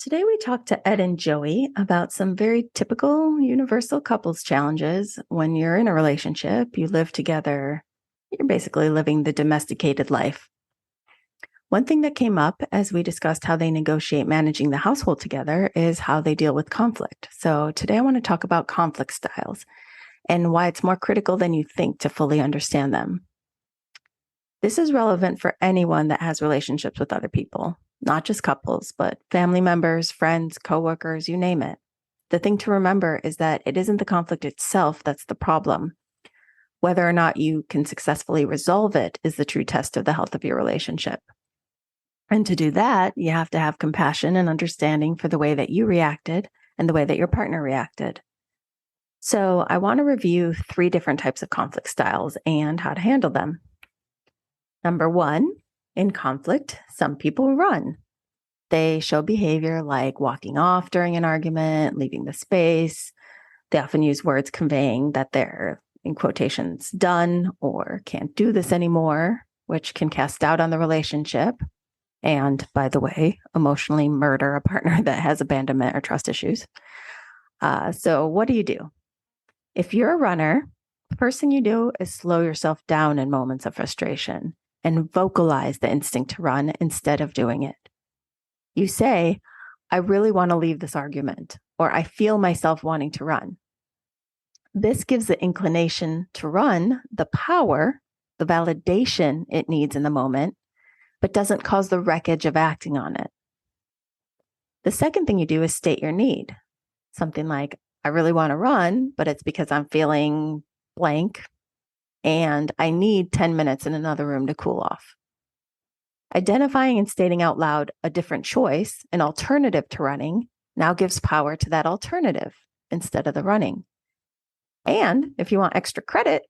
Today, we talked to Ed and Joey about some very typical universal couples challenges. When you're in a relationship, you live together, you're basically living the domesticated life. One thing that came up as we discussed how they negotiate managing the household together is how they deal with conflict. So, today I want to talk about conflict styles and why it's more critical than you think to fully understand them. This is relevant for anyone that has relationships with other people, not just couples, but family members, friends, coworkers, you name it. The thing to remember is that it isn't the conflict itself that's the problem. Whether or not you can successfully resolve it is the true test of the health of your relationship. And to do that, you have to have compassion and understanding for the way that you reacted and the way that your partner reacted. So I want to review 3 different types of conflict styles and how to handle them. Number 1, in conflict, some people run. They show behavior like walking off during an argument, leaving the space. They often use words conveying that they're, in quotations, done or can't do this anymore, which can cast doubt on the relationship. And, by the way, emotionally murder a partner that has abandonment or trust issues. So what do? If you're a runner, the first thing you do is slow yourself down in moments of frustration and vocalize the instinct to run instead of doing it. You say, I really want to leave this argument, or I feel myself wanting to run. This gives the inclination to run the power, the validation it needs in the moment, but doesn't cause the wreckage of acting on it. The second thing you do is state your need. Something like, I really want to run, but it's because I'm feeling blank and I need 10 minutes in another room to cool off. Identifying and stating out loud a different choice, an alternative to running, now gives power to that alternative instead of the running. And if you want extra credit,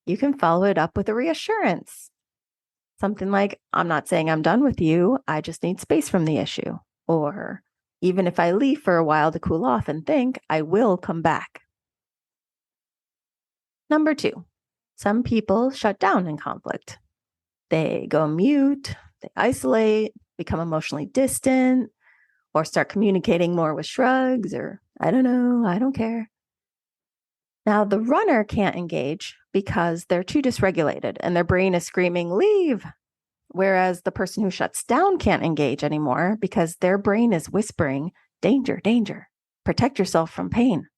you can follow it up with a reassurance. Something like, I'm not saying I'm done with you, I just need space from the issue. Or, even if I leave for a while to cool off and think, I will come back. Number 2, some people shut down in conflict. They go mute, they isolate, become emotionally distant, or start communicating more with shrugs or, I don't know, I don't care. Now, the runner can't engage because they're too dysregulated and their brain is screaming, leave. Whereas the person who shuts down can't engage anymore because their brain is whispering, danger, danger, protect yourself from pain.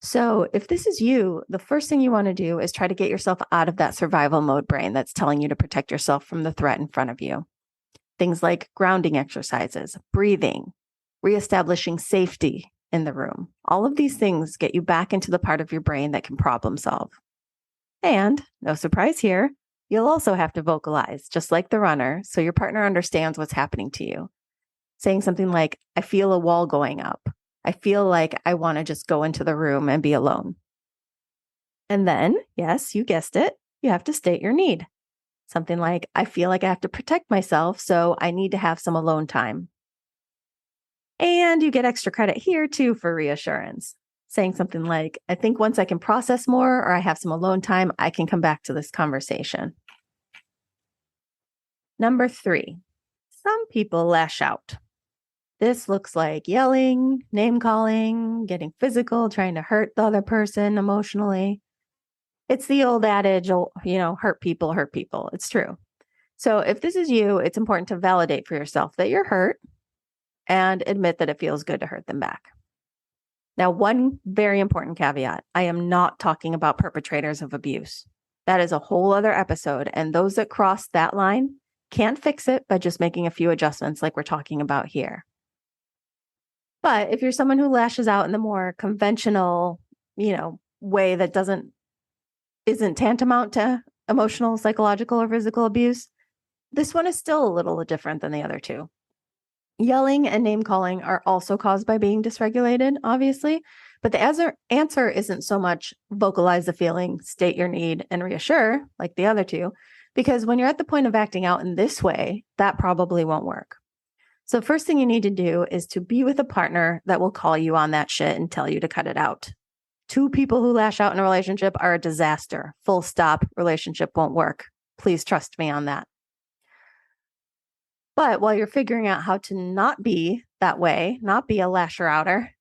So if this is you, the first thing you want to do is try to get yourself out of that survival mode brain that's telling you to protect yourself from the threat in front of you. Things like grounding exercises, breathing, reestablishing safety in the room. All of these things get you back into the part of your brain that can problem solve. And no surprise here, you'll also have to vocalize, just like the runner, so your partner understands what's happening to you. Saying something like, I feel a wall going up. I feel like I want to just go into the room and be alone. And then, yes, you guessed it, you have to state your need. Something like, I feel like I have to protect myself, so I need to have some alone time. And you get extra credit here too for reassurance. Saying something like, I think once I can process more or I have some alone time, I can come back to this conversation. Number 3, some people lash out. This looks like yelling, name calling, getting physical, trying to hurt the other person emotionally. It's the old adage, hurt people, hurt people. It's true. So if this is you, it's important to validate for yourself that you're hurt and admit that it feels good to hurt them back. Now, one very important caveat, I am not talking about perpetrators of abuse. That is a whole other episode. And those that cross that line can't fix it by just making a few adjustments like we're talking about here. But if you're someone who lashes out in the more conventional, way that isn't tantamount to emotional, psychological, or physical abuse, this one is still a little different than the other 2. Yelling and name calling are also caused by being dysregulated, obviously, but the answer isn't so much vocalize the feeling, state your need, and reassure like the other 2, because when you're at the point of acting out in this way, that probably won't work. So first thing you need to do is to be with a partner that will call you on that shit and tell you to cut it out. 2 people who lash out in a relationship are a disaster. Full stop. Relationship won't work. Please trust me on that. But while you're figuring out how to not be that way, not be a lasher outer.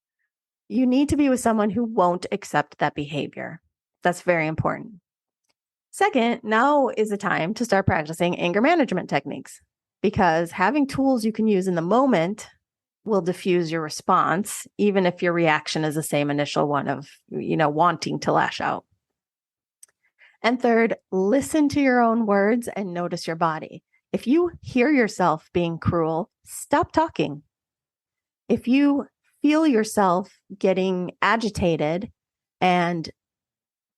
You need to be with someone who won't accept that behavior. That's very important. Second, now is the time to start practicing anger management techniques because having tools you can use in the moment will diffuse your response, even if your reaction is the same initial one of, wanting to lash out. And third, listen to your own words and notice your body. If you hear yourself being cruel, stop talking. If you feel yourself getting agitated and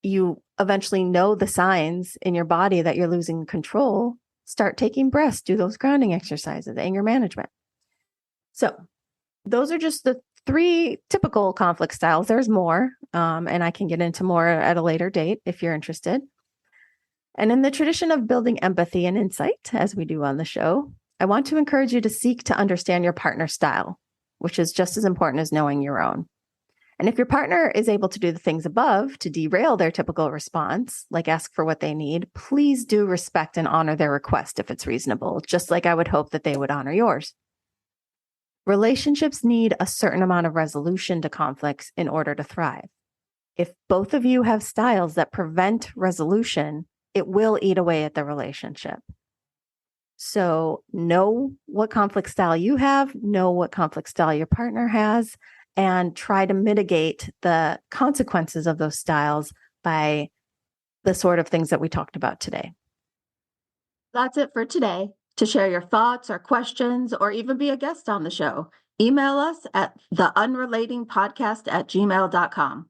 you eventually know the signs in your body that you're losing control, start taking breaths, do those grounding exercises, anger management. So those are just the 3 typical conflict styles. There's more, and I can get into more at a later date if you're interested. And in the tradition of building empathy and insight, as we do on the show, I want to encourage you to seek to understand your partner's style, which is just as important as knowing your own. And if your partner is able to do the things above to derail their typical response, like ask for what they need, please do respect and honor their request if it's reasonable, just like I would hope that they would honor yours. Relationships need a certain amount of resolution to conflicts in order to thrive. If both of you have styles that prevent resolution, it will eat away at the relationship. So know what conflict style you have, know what conflict style your partner has, and try to mitigate the consequences of those styles by the sort of things that we talked about today. That's it for today. To share your thoughts or questions, or even be a guest on the show, email us at theunrelatingpodcast@gmail.com.